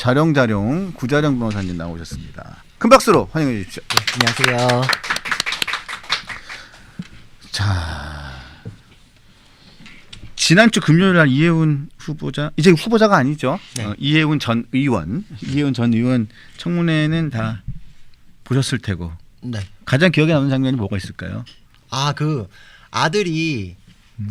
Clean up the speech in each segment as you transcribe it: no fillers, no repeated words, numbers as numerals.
자룡자룡 구자룡 변호사님 나오셨습니다. 큰 박수로 환영해 주십시오. 네, 안녕하세요. 자, 지난주 금요일 날 이해운 후보자, 이제 후보자가 아니죠. 네. 이해운 전 의원 청문회는 다 보셨을 테고 네. 가장 기억에 남는 장면이 뭐가 있을까요? 그 아들이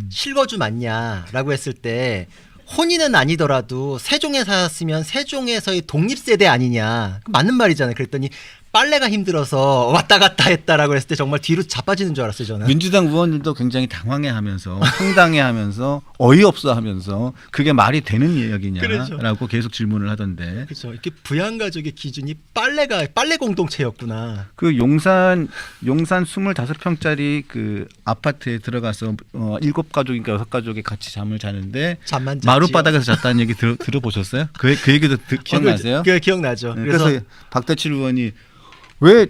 실거주 맞냐라고 했을 때 혼인은 아니더라도 세종에 살았으면 세종에서의 독립세대 아니냐. 맞는 말이잖아요. 그랬더니 빨래가 힘들어서 왔다 갔다 했다라고 했을 때 정말 뒤로 자빠지는 줄 알았어요. 저는. 민주당 의원들도 굉장히 당황해하면서 황당해하면서 어이없어하면서 그게 말이 되는 이야기냐라고 그렇죠. 계속 질문을 하던데. 그렇죠. 이렇게 부양가족의 기준이 빨래 공동체였구나. 그 용산 25평짜리 그 아파트에 들어가서 7가족인가 6가족이 같이 잠을 자는데 잠만 잤지요. 마룻바닥에서 잤다는 얘기 들어보셨어요? 그 얘기도 기억나세요? 그 기억나죠. 네, 그래서 박대칠 의원이 왜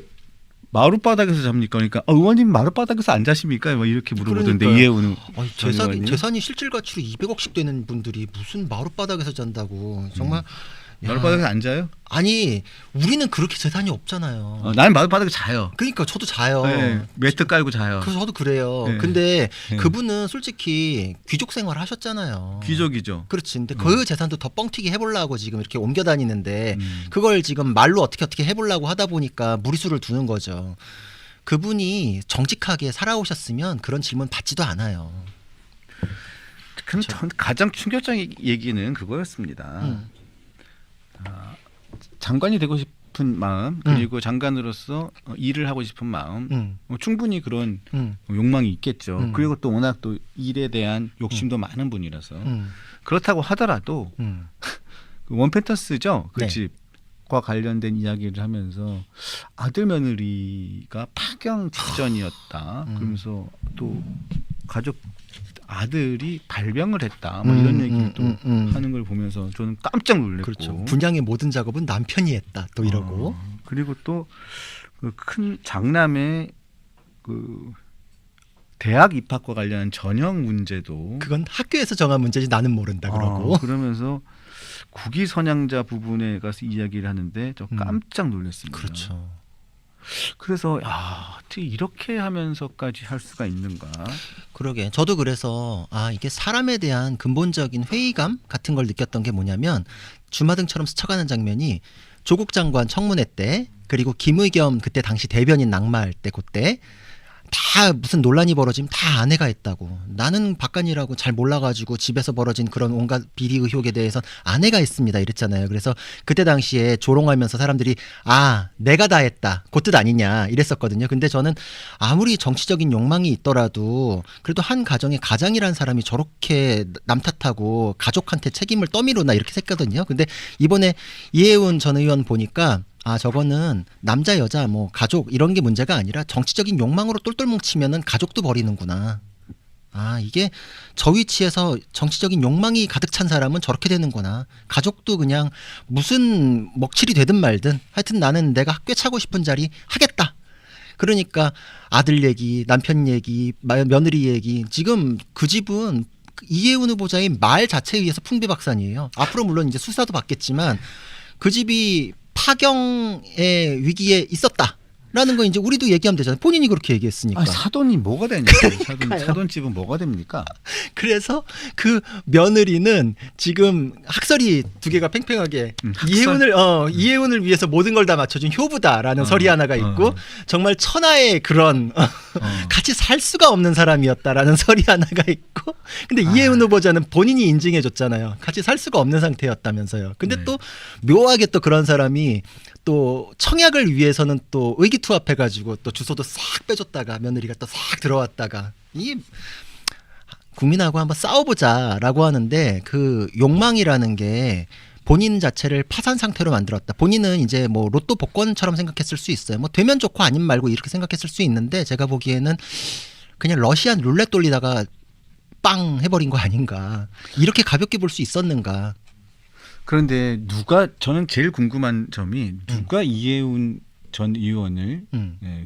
마룻바닥에서 잡니까? 그러니까 의원님 마룻바닥에서 안 자십니까? 뭐 이렇게 물어보던데 그러니까요. 이해우는 재산이 실질 가치로 200억씩 되는 분들이 무슨 마룻바닥에서 잔다고. 정말 마룻바닥에서 안 자요? 아니 우리는 그렇게 재산이 없잖아요. 나는 마룻바닥에 자요. 그러니까 저도 자요. 네, 매트 깔고 자요. 그래서 저도 그래요. 네. 근데 네. 그분은 솔직히 귀족 생활 하셨잖아요. 귀족이죠. 그렇지. 근데 그 재산도 더 뻥튀기 해보려고 지금 이렇게 옮겨 다니는데 음. 그걸 지금 말로 어떻게 해보려고 하다 보니까 무리수를 두는 거죠. 그분이 정직하게 살아오셨으면 그런 질문 받지도 않아요. 그럼 전 가장 충격적인 얘기는 그거였습니다. 장관이 되고 싶은 마음 그리고 장관으로서 일을 하고 싶은 마음 충분히 그런 욕망이 있겠죠. 그리고 또 워낙 또 일에 대한 욕심도 많은 분이라서 그렇다고 하더라도 그 원펜터스죠 그 네. 집과 관련된 이야기를 하면서 아들 며느리가 파경 직전이었다. 그러면서 또 가족 아들이 발병을 했다. 뭐 이런 얘기를 또 하는 걸 보면서 저는 깜짝 놀랐고. 그렇죠. 분양의 모든 작업은 남편이 했다. 또 이러고. 그리고 또 그 큰 장남의 그 대학 입학과 관련한 전형 문제도 그건 학교에서 정한 문제지 나는 모른다 그러고. 그러면서 국위 선양자 부분에 가서 이야기를 하는데 저 깜짝 놀랐습니다. 그렇죠. 그래서 어떻게 이렇게 하면서까지 할 수가 있는가? 그러게. 저도 그래서 이게 사람에 대한 근본적인 회의감 같은 걸 느꼈던 게 뭐냐면 주마등처럼 스쳐가는 장면이 조국 장관 청문회 때 그리고 김의겸 그때 당시 대변인 낙마할 때 그때 다 무슨 논란이 벌어지면 다 아내가 했다고. 나는 박간이라고 잘 몰라가지고 집에서 벌어진 그런 온갖 비리 의혹에 대해서 아내가 했습니다 이랬잖아요. 그래서 그때 당시에 조롱하면서 사람들이 내가 다 했다 그 뜻 아니냐 이랬었거든요. 근데 저는 아무리 정치적인 욕망이 있더라도 그래도 한 가정의 가장이라는 사람이 저렇게 남 탓하고 가족한테 책임을 떠미루나 이렇게 생각하거든요. 근데 이번에 이해운 전 의원 보니까 저거는 남자 여자 뭐 가족 이런 게 문제가 아니라 정치적인 욕망으로 똘똘 뭉치면은 가족도 버리는구나. 이게 저 위치에서 정치적인 욕망이 가득 찬 사람은 저렇게 되는구나. 가족도 그냥 무슨 먹칠이 되든 말든 하여튼 나는 내가 꿰차고 싶은 자리 하겠다. 그러니까 아들 얘기, 남편 얘기, 며느리 얘기 지금 그 집은 이해운 후보자의 말 자체에 의해서 풍비박산이에요. 앞으로 물론 이제 수사도 받겠지만 그 집이 파경의 위기에 있었다라는 거 이제 우리도 얘기하면 되잖아요. 본인이 그렇게 얘기했으니까. 사돈이 뭐가 되냐고. 사돈집은 뭐가 됩니까? 그래서 그 며느리는 지금 학설이 두 개가 팽팽하게 이해운을 위해서 모든 걸 다 맞춰준 효부다라는 설이 하나가 있고 정말 천하의 그런 같이 살 수가 없는 사람이었다라는 설이 하나가 있고 근데 이해운 후보자는 본인이 인증해 줬잖아요. 같이 살 수가 없는 상태였다면서요. 근데 또 묘하게 또 그런 사람이 또 청약을 위해서는 또 의기투합해가지고 또 주소도 싹 빼줬다가 며느리가 또 싹 들어왔다가 이게 국민하고 한번 싸워보자라고 하는데 그 욕망이라는 게 본인 자체를 파산 상태로 만들었다. 본인은 이제 뭐 로또 복권처럼 생각했을 수 있어요. 뭐 되면 좋고 아니면 말고 이렇게 생각했을 수 있는데 제가 보기에는 그냥 러시안 룰렛 돌리다가 빵 해버린 거 아닌가. 이렇게 가볍게 볼 수 있었는가. 그런데 저는 제일 궁금한 점이 누가 이해운 전 의원을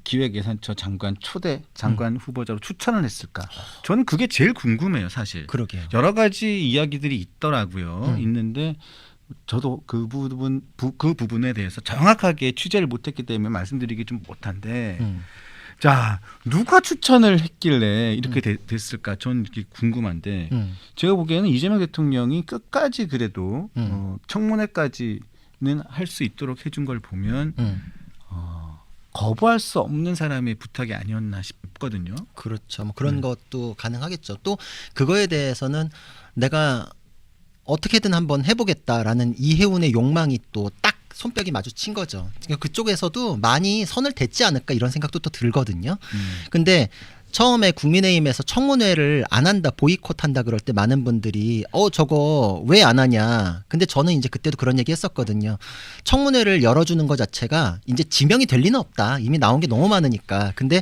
기획예산처 장관 후보자로 추천을 했을까? 저는 그게 제일 궁금해요, 사실. 그러게요. 여러 가지 이야기들이 있더라고요. 있는데 저도 그 부분에 대해서 정확하게 취재를 못했기 때문에 말씀드리기 좀 못한데 자 누가 추천을 했길래 이렇게 됐을까? 전 이렇게 궁금한데 제가 보기에는 이재명 대통령이 끝까지 그래도 청문회까지는 할 수 있도록 해준 걸 보면 거부할 수 없는 사람의 부탁이 아니었나 싶거든요. 그렇죠. 뭐 그런 것도 가능하겠죠. 또 그거에 대해서는 내가 어떻게든 한번 해보겠다라는 이해운의 욕망이 또 딱 손뼉이 마주친 거죠. 그러니까 그쪽에서도 많이 선을 댔지 않을까 이런 생각도 또 들거든요. 근데 처음에 국민의힘에서 청문회를 안 한다, 보이콧한다 그럴 때 많은 분들이 저거 왜 안 하냐. 근데 저는 이제 그때도 그런 얘기 했었거든요. 청문회를 열어주는 것 자체가 이제 지명이 될 리는 없다. 이미 나온 게 너무 많으니까. 근데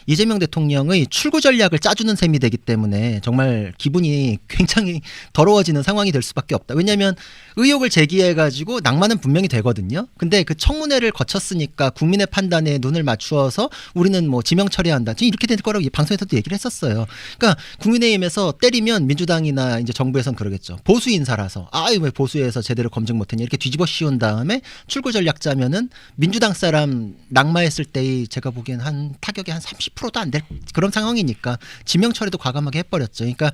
이재명 대통령의 출구 전략을 짜주는 셈이 되기 때문에 정말 기분이 굉장히 더러워지는 상황이 될 수밖에 없다. 왜냐하면 의혹을 제기해가지고 낙마는 분명히 되거든요. 근데 그 청문회를 거쳤으니까 국민의 판단에 눈을 맞추어서 우리는 뭐 지명 처리한다. 지금 이렇게 될 거라고 방송에서도 얘기를 했었어요. 그러니까 국민의힘에서 때리면 민주당이나 이제 정부에서는 그러겠죠. 보수 인사라서 왜 보수에서 제대로 검증 못했냐 이렇게 뒤집어 씌운 다음에 출구 전략 짜면은 민주당 사람 낙마했을 때의 제가 보기엔 한 타격이 한 30%도 안 될 그런 상황이니까 지명 처리도 과감하게 해버렸죠. 그러니까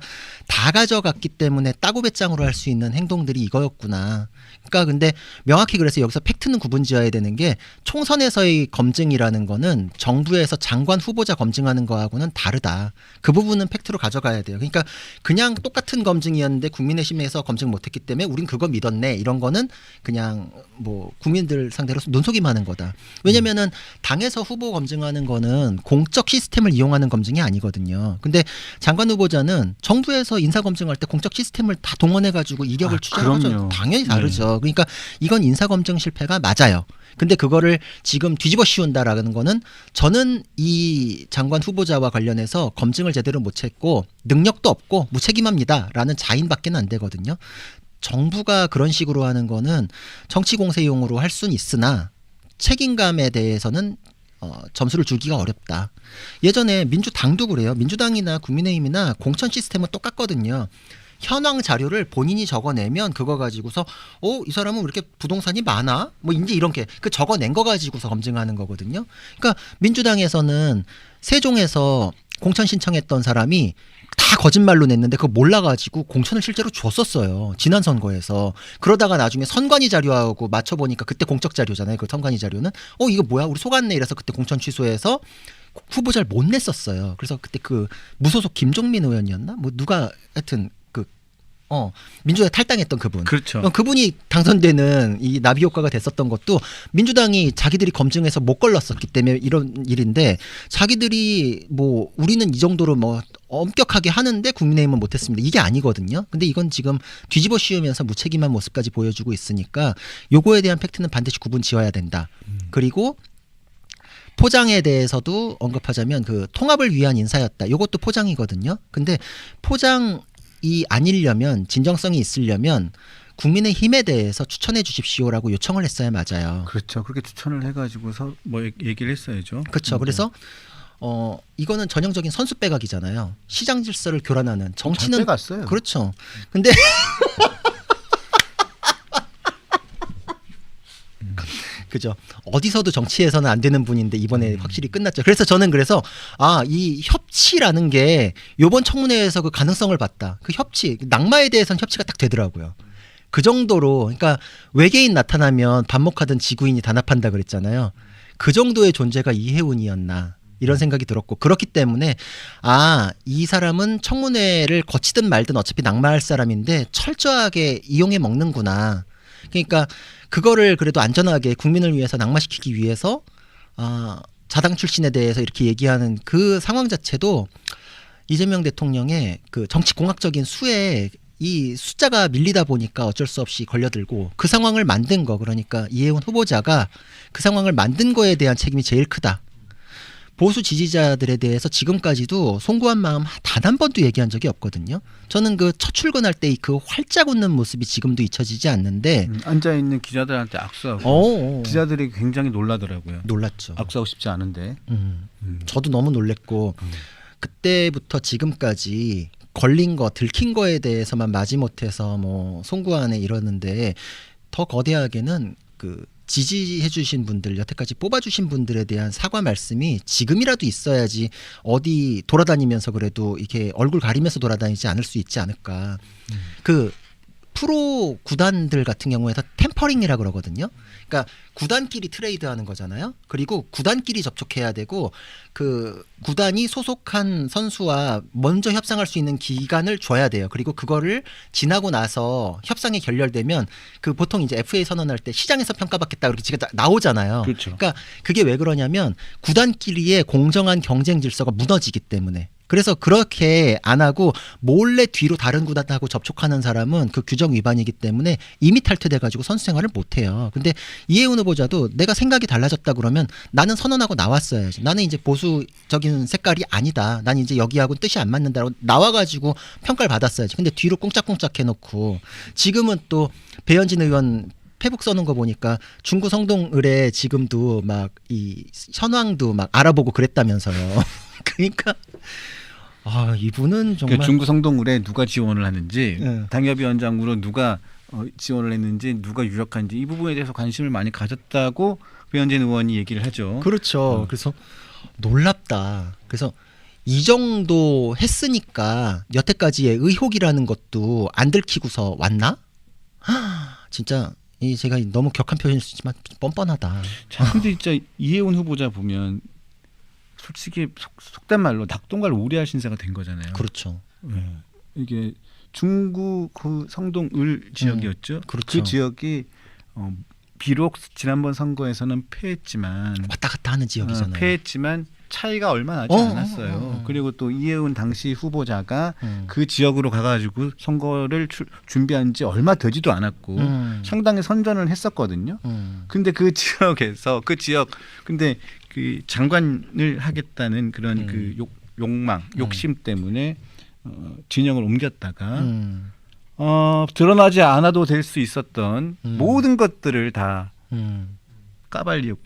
다 가져갔기 때문에 따고배짱으로 할 수 있는 행동들이 이거였구나. 그러니까 근데 명확히 그래서 여기서 팩트는 구분지어야 되는 게 총선에서의 검증이라는 거는 정부에서 장관 후보자 검증하는 거하고는 다르다. 그 부분은 팩트로 가져가야 돼요. 그러니까 그냥 똑같은 검증이었는데 국민의힘에서 검증 못했기 때문에 우린 그거 믿었네. 이런 거는 그냥 뭐 국민들 상대로 눈속임 하는 거다. 왜냐면은 당에서 후보 검증하는 거는 공적 시스템을 이용하는 검증이 아니거든요. 근데 장관 후보자는 정부에서 인사 검증할 때 공적 시스템을 다 동원해가지고 이력을 추적하죠. 당연히 다르죠. 그러니까 이건 인사 검증 실패가 맞아요. 근데 그거를 지금 뒤집어 씌운다라는 거는 저는 이 장관 후보자와 관련해서 검증을 제대로 못했고 능력도 없고 무책임합니다라는 자인밖에 안 되거든요. 정부가 그런 식으로 하는 거는 정치 공세용으로 할 수는 있으나 책임감에 대해서는 점수를 주기가 어렵다. 예전에 민주당도 그래요. 민주당이나 국민의힘이나 공천 시스템은 똑같거든요. 현황 자료를 본인이 적어내면 그거 가지고서 이 사람은 왜 이렇게 부동산이 많아? 뭐 이제 이런 게 그 적어낸 거 가지고서 검증하는 거거든요. 그러니까 민주당에서는 세종에서 공천 신청했던 사람이 다 거짓말로 냈는데 그거 몰라가지고 공천을 실제로 줬었어요. 지난 선거에서. 그러다가 나중에 선관위 자료하고 맞춰보니까 그때 공적 자료잖아요. 그 선관위 자료는 이거 뭐야? 우리 속았네. 이래서 그때 공천 취소해서 후보자를 못 냈었어요. 그래서 그때 그 무소속 김종민 의원이었나? 뭐 누가 하여튼 민주당에 탈당했던 그분. 그렇죠. 그분이 당선되는 이 나비 효과가 됐었던 것도 민주당이 자기들이 검증해서 못 걸렀었기 때문에 이런 일인데 자기들이 뭐 우리는 이 정도로 뭐 엄격하게 하는데 국민의힘은 못했습니다. 이게 아니거든요. 근데 이건 지금 뒤집어 씌우면서 무책임한 모습까지 보여주고 있으니까 요거에 대한 팩트는 반드시 구분 지어야 된다. 그리고 포장에 대해서도 언급하자면 그 통합을 위한 인사였다. 요것도 포장이거든요. 근데 포장이 아니려면 진정성이 있으려면 국민의힘에 대해서 추천해 주십시오라고 요청을 했어야 맞아요. 그렇죠. 그렇게 추천을 해가지고서 뭐 얘기를 했어야죠. 그렇죠. 그래서 이거는 전형적인 선수 빼각이잖아요. 시장 질서를 교란하는 정치는 잘 빼갔어요. 그렇죠. 근데 그죠. 어디서도 정치에서는 안 되는 분인데 이번에 확실히 끝났죠. 그래서 저는 이 협치라는 게 이번 청문회에서 그 가능성을 봤다. 그 협치, 낙마에 대해서는 협치가 딱 되더라고요. 그 정도로 그러니까 외계인 나타나면 반목하던 지구인이 단합한다 그랬잖아요. 그 정도의 존재가 이해운이었나 이런 생각이 들었고 그렇기 때문에 이 사람은 청문회를 거치든 말든 어차피 낙마할 사람인데 철저하게 이용해 먹는구나. 그러니까 그거를 그래도 안전하게 국민을 위해서 낙마시키기 위해서 자당 출신에 대해서 이렇게 얘기하는 그 상황 자체도 이재명 대통령의 그 정치공학적인 수에 이 숫자가 밀리다 보니까 어쩔 수 없이 걸려들고 그 상황을 만든 거 그러니까 이해운 후보자가 그 상황을 만든 거에 대한 책임이 제일 크다. 보수 지지자들에 대해서 지금까지도 송구한 마음 단 한 번도 얘기한 적이 없거든요. 저는 그 첫 출근할 때 그 활짝 웃는 모습이 지금도 잊혀지지 않는데 앉아 있는 기자들한테 악수하고 기자들이 굉장히 놀라더라고요. 놀랐죠. 악수하고 싶지 않은데. 저도 너무 놀랬고 그때부터 지금까지 걸린 거 들킨 거에 대해서만 마지못해서 뭐 송구하네 이러는데 더 거대하게는 그 지지해주신 분들, 여태까지 뽑아주신 분들에 대한 사과 말씀이 지금이라도 있어야지 어디 돌아다니면서 그래도 이렇게 얼굴 가리면서 돌아다니지 않을 수 있지 않을까. 그 프로 구단들 같은 경우에서 템퍼링이라 그러거든요. 그러니까 구단끼리 트레이드하는 거잖아요. 그리고 구단끼리 접촉해야 되고 그 구단이 소속한 선수와 먼저 협상할 수 있는 기간을 줘야 돼요. 그리고 그거를 지나고 나서 협상이 결렬되면 그 보통 이제 FA 선언할 때 시장에서 평가받겠다 그렇게 지금 나오잖아요. 그렇죠. 그러니까 그게 왜 그러냐면 구단끼리의 공정한 경쟁 질서가 무너지기 때문에. 그래서 그렇게 안 하고 몰래 뒤로 다른 구단하고 접촉하는 사람은 그 규정 위반이기 때문에 이미 탈퇴돼가지고 선수 생활을 못해요. 근데 이해훈 후보자도 내가 생각이 달라졌다 그러면 나는 선언하고 나왔어야지. 나는 이제 보수적인 색깔이 아니다. 난 이제 여기하고는 뜻이 안 맞는다라고 나와가지고 평가를 받았어야지. 근데 뒤로 꽁짝꽁짝 해놓고 지금은 또 배현진 의원 페북 써놓은 거 보니까 중구 성동을에 지금도 막 이 현황도 막 알아보고 그랬다면서요. 그러니까 아 이분은 정말 그러니까 중구 성동을에 누가 지원을 하는지 네. 당협위원장으로 누가 지원을 했는지 누가 유력한지 이 부분에 대해서 관심을 많이 가졌다고 배현진 의원이 얘기를 하죠. 그렇죠. 그래서 놀랍다. 그래서 이 정도 했으니까 여태까지의 의혹이라는 것도 안 들키고서 왔나? 진짜 이 제가 너무 격한 표현일 수 있지만 뻔뻔하다. 자, 근데 진짜 이해훈 후보자 보면 솔직히 속된 말로 낙동갈 오리알 신세가 된 거잖아요. 그렇죠. 네. 이게 중구 그 성동을 지역이었죠. 그렇죠. 그 지역이 비록 지난번 선거에서는 패했지만 왔다 갔다 하는 지역이잖아요. 패했지만 차이가 얼마 나지 않았어요. 그리고 또 이해훈 당시 후보자가 그 지역으로 가가지고 선거를 준비한 지 얼마 되지도 않았고 상당히 선전을 했었거든요. 근데 그 지역에서 근데 그 장관을 하겠다는 그런 그 욕망, 욕심 때문에 진영을 옮겼다가 드러나지 않아도 될 수 있었던 모든 것들을 다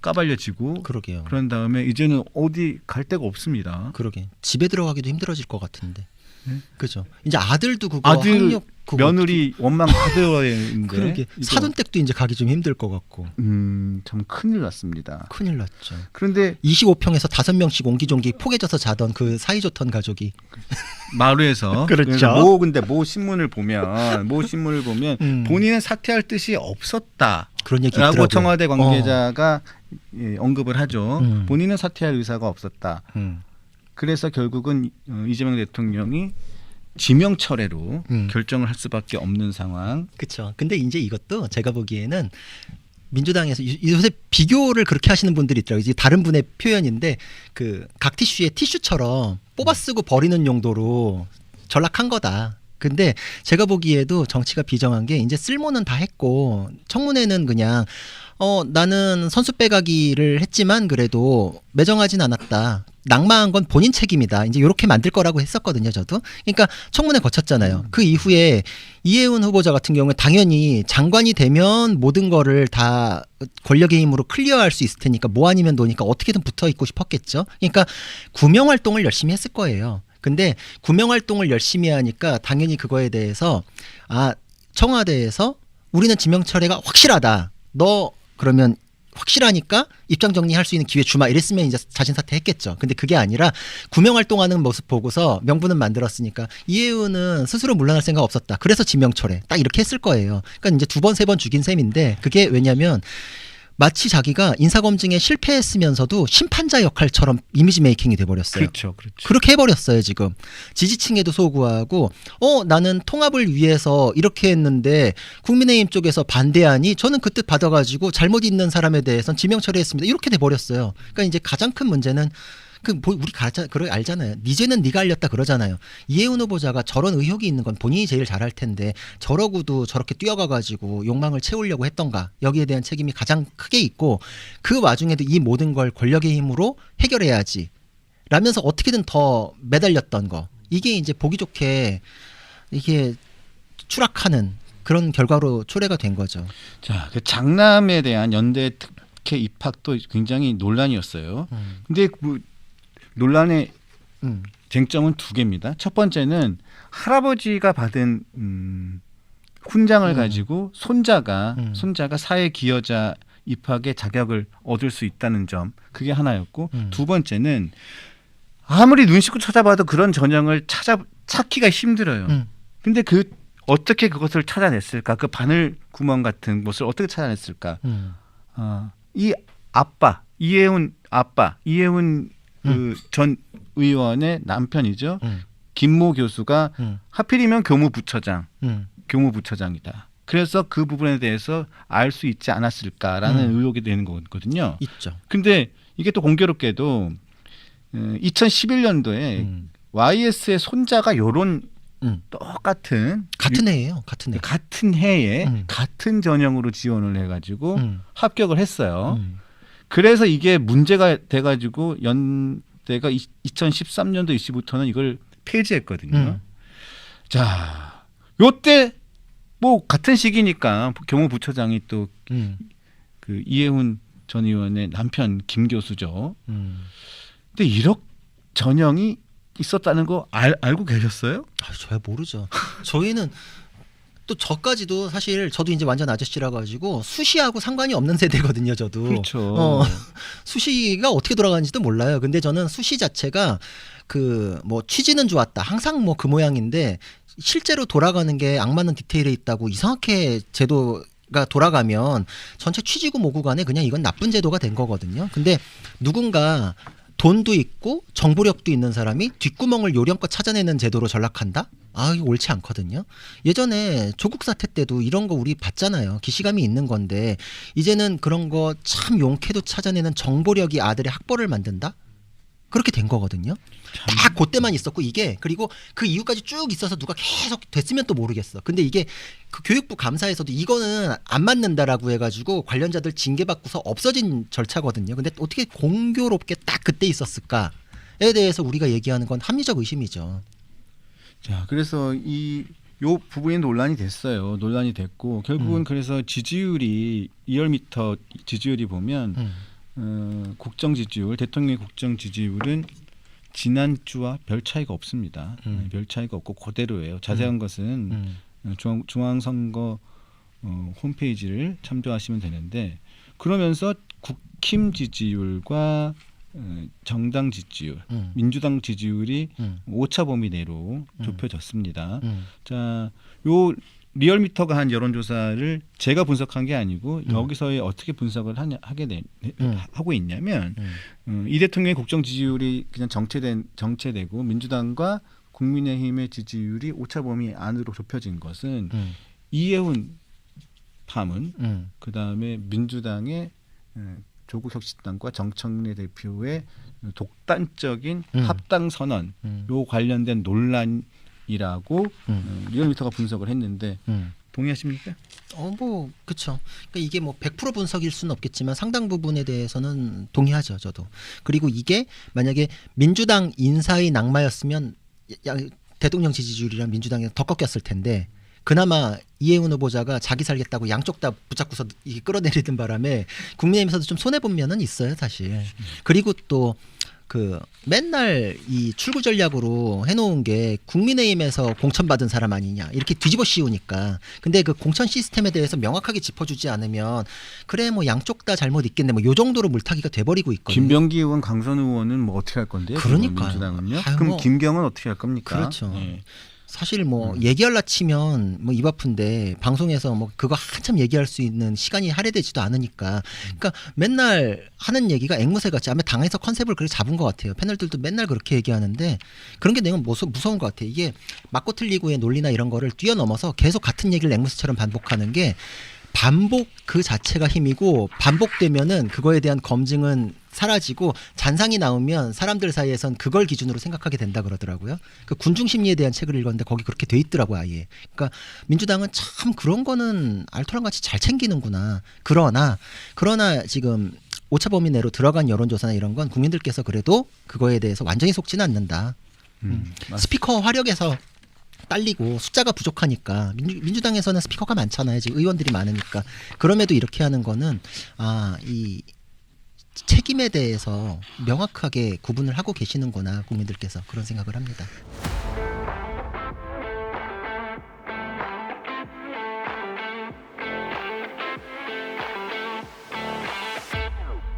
까발려지고 그러게요. 그런 다음에 이제는 어디 갈 데가 없습니다. 그러게 집에 들어가기도 힘들어질 것 같은데. 네? 그죠. 이제 아들도 그거 아들 학력 그거 며느리 원망 다 들어야 되는데 그러게 사돈댁도 이제 가기 좀 힘들 것 같고. 참 큰일 났습니다. 큰일 났죠. 그런데 25평에서 5명씩 옹기종기 포개져서 자던 그 사이좋던 가족이 마루에서 그렇죠. 근데 모 신문을 보면 본인은 사퇴할 뜻이 없었다. 그런 얘기 라고 있더라고요. 청와대 관계자가 언급을 하죠. 본인은 사퇴할 의사가 없었다. 그래서 결국은 이재명 대통령이 지명철회로 결정을 할 수밖에 없는 상황. 그렇죠. 근데 이제 이것도 제가 보기에는 민주당에서 요새 비교를 그렇게 하시는 분들이 있더라고요. 이제 다른 분의 표현인데 그 각티슈의 티슈처럼 뽑아 쓰고 버리는 용도로 전락한 거다. 근데 제가 보기에도 정치가 비정한 게 이제 쓸모는 다 했고 청문회는 그냥 나는 선수 빼가기를 했지만 그래도 매정하진 않았다. 낙마한 건 본인 책임이다. 이제 이렇게 만들 거라고 했었거든요, 저도. 그러니까 청문회 거쳤잖아요. 그 이후에 이해훈 후보자 같은 경우에 당연히 장관이 되면 모든 거를 다 권력의 힘으로 클리어할 수 있을 테니까 뭐 아니면 노니까 어떻게든 붙어 있고 싶었겠죠. 그러니까 구명 활동을 열심히 했을 거예요. 근데 구명 활동을 열심히 하니까 당연히 그거에 대해서 청와대에서 우리는 지명철회가 확실하다. 너 그러면 확실하니까 입장 정리할 수 있는 기회 주마 이랬으면 이제 자진 사퇴했겠죠. 근데 그게 아니라 구명 활동하는 모습 보고서 명분은 만들었으니까 이해훈은 스스로 물러날 생각 없었다. 그래서 지명철회 딱 이렇게 했을 거예요. 그러니까 이제 2번, 3번 죽인 셈인데 그게 왜냐면 마치 자기가 인사검증에 실패했으면서도 심판자 역할처럼 이미지 메이킹이 돼버렸어요. 그렇죠. 그렇게 해버렸어요 지금. 지지층에도 소구하고 나는 통합을 위해서 이렇게 했는데 국민의힘 쪽에서 반대하니 저는 그 뜻 받아가지고 잘못 있는 사람에 대해서는 지명 처리했습니다. 이렇게 돼버렸어요. 그러니까 이제 가장 큰 문제는 우리 알잖아요. 이제는 네가 알렸다 그러잖아요. 이해훈 후보자가 저런 의혹이 있는 건 본인이 제일 잘할 텐데 저러고도 저렇게 뛰어가가지고 욕망을 채우려고 했던가 여기에 대한 책임이 가장 크게 있고 그 와중에도 이 모든 걸 권력의 힘으로 해결해야지 라면서 어떻게든 더 매달렸던 거 이게 이제 보기 좋게 이게 추락하는 그런 결과로 초래가 된 거죠. 자, 그 장남에 대한 연대 특혜 입학도 굉장히 논란이었어요. 근데 논란의 쟁점은 2개입니다. 첫 번째는 할아버지가 받은 훈장을 가지고 손자가 사회 기여자 입학의 자격을 얻을 수 있다는 점, 그게 하나였고, 두 번째는 아무리 눈 씻고 찾아봐도 그런 전형을 찾기가 힘들어요. 근데 어떻게 그것을 찾아냈을까? 그 바늘 구멍 같은 것을 어떻게 찾아냈을까? 이 이혜훈 그 전 의원의 남편이죠. 김모 교수가 하필이면 교무부처장이다. 그래서 그 부분에 대해서 알 수 있지 않았을까라는 의혹이 되는 거거든요. 있죠. 근데 이게 또 공교롭게도 2011년도에 YS의 손자가 요런 똑같은 같은 해예요. 같은 해에 같은 전형으로 지원을 해가지고 합격을 했어요. 그래서 이게 문제가 돼가지고 연대가 2013년도 이시부터는 이걸 폐지했거든요. 자, 요때 뭐 같은 시기니까 교무부처장이 또 그 이혜훈 전 의원의 남편 김 교수죠. 근데 이런 전형이 있었다는 거 알고 계셨어요? 잘 모르죠. 저희는 또 저까지도 사실 저도 이제 완전 아저씨라 가지고 수시하고 상관이 없는 세대거든요. 저도. 그렇죠. 수시가 어떻게 돌아가는지도 몰라요. 근데 저는 수시 자체가 그 뭐 취지는 좋았다. 항상 뭐 그 모양인데 실제로 돌아가는 게 악맞는 디테일에 있다고 이상하게 제도가 돌아가면 전체 취지고 뭐고 간에 그냥 이건 나쁜 제도가 된 거거든요. 근데 누군가 돈도 있고 정보력도 있는 사람이 뒷구멍을 요령껏 찾아내는 제도로 전락한다? 이거 옳지 않거든요. 예전에 조국 사태 때도 이런 거 우리 봤잖아요. 기시감이 있는 건데 이제는 그런 거 참 용케도 찾아내는 정보력이 아들의 학벌을 만든다? 그렇게 된 거거든요. 딱 그때만 있었고 이게 그리고 그 이후까지 쭉 있어서 누가 계속 됐으면 또 모르겠어. 근데 이게 그 교육부 감사에서도 이거는 안 맞는다라고 해가지고 관련자들 징계받고서 없어진 절차거든요. 근데 어떻게 공교롭게 딱 그때 있었을까에 대해서 우리가 얘기하는 건 합리적 의심이죠. 자, 그래서 요 부분이 논란이 됐어요. 논란이 됐고 결국은 그래서 지지율이 2월미터 지지율이 보면 국정 지지율, 대통령의 국정 지지율은 지난주와 별 차이가 없습니다. 별 차이가 없고 그대로예요. 자세한 것은 중앙선거 홈페이지를 참조하시면 되는데 그러면서 국힘 지지율과 정당 지지율, 민주당 지지율이 오차 범위 내로 좁혀졌습니다. 자, 요 리얼미터가 한 여론조사를 제가 분석한 게 아니고 여기서의 어떻게 분석을 하고 있냐면 이 대통령의 국정 지지율이 그냥 정체되고 민주당과 국민의힘의 지지율이 오차 범위 안으로 좁혀진 것은 이혜훈 파문, 그 다음에 민주당의 조국혁신당과 정청래 대표의 독단적인 합당 선언, 요 관련된 논란이라고 리얼미터가 분석을 했는데 동의하십니까? 뭐 그렇죠. 그러니까 이게 뭐 100% 분석일 수는 없겠지만 상당 부분에 대해서는 동의하죠, 저도. 그리고 이게 만약에 민주당 인사의 낙마였으면 대통령 지지율이랑 민주당이 더 꺾였을 텐데. 그나마 이혜훈 후보자가 자기 살겠다고 양쪽 다 붙잡고서 이게 끌어내리던 바람에 국민의힘에서도 좀 손해본 면은 있어요, 사실. 그리고 또 그 맨날 이 출구 전략으로 해놓은 게 국민의힘에서 공천받은 사람 아니냐 이렇게 뒤집어 씌우니까. 근데 그 공천 시스템에 대해서 명확하게 짚어주지 않으면 그래 뭐 양쪽 다 잘못 있겠네 뭐 요 정도로 물타기가 돼버리고 있거든요. 김병기 의원, 강선 의원은 뭐 어떻게 할 건데요? 그러니까요. 민주당은요? 그럼 뭐, 김경은 어떻게 할 겁니까? 그렇죠. 네. 사실 뭐 얘기할라 치면 뭐 입 아픈데 방송에서 뭐 그거 한참 얘기할 수 있는 시간이 할애되지도 않으니까. 그러니까 맨날 하는 얘기가 앵무새 같이 아마 당에서 컨셉을 그렇게 잡은 것 같아요. 패널들도 맨날 그렇게 얘기하는데 그런 게 내가 무서운 것 같아요. 이게 맞고 틀리고의 논리나 이런 거를 뛰어넘어서 계속 같은 얘기를 앵무새처럼 반복하는 게 반복 그 자체가 힘이고 반복되면은 그거에 대한 검증은 사라지고 잔상이 나오면 사람들 사이에선 그걸 기준으로 생각하게 된다 그러더라고요. 그 군중 심리에 대한 책을 읽었는데 거기 그렇게 돼 있더라고요, 아예. 그러니까 민주당은 참 그런 거는 알토란 같이 잘 챙기는구나. 그러나 지금 오차 범위 내로 들어간 여론조사나 이런 건 국민들께서 그래도 그거에 대해서 완전히 속지는 않는다. 스피커 화력에서 딸리고 숫자가 부족하니까 민주당에서는 스피커가 많잖아요. 지금 의원들이 많으니까. 그럼에도 이렇게 하는 거는 이 책임에 대해서 명확하게 구분을 하고 계시는구나 국민들께서 그런 생각을 합니다.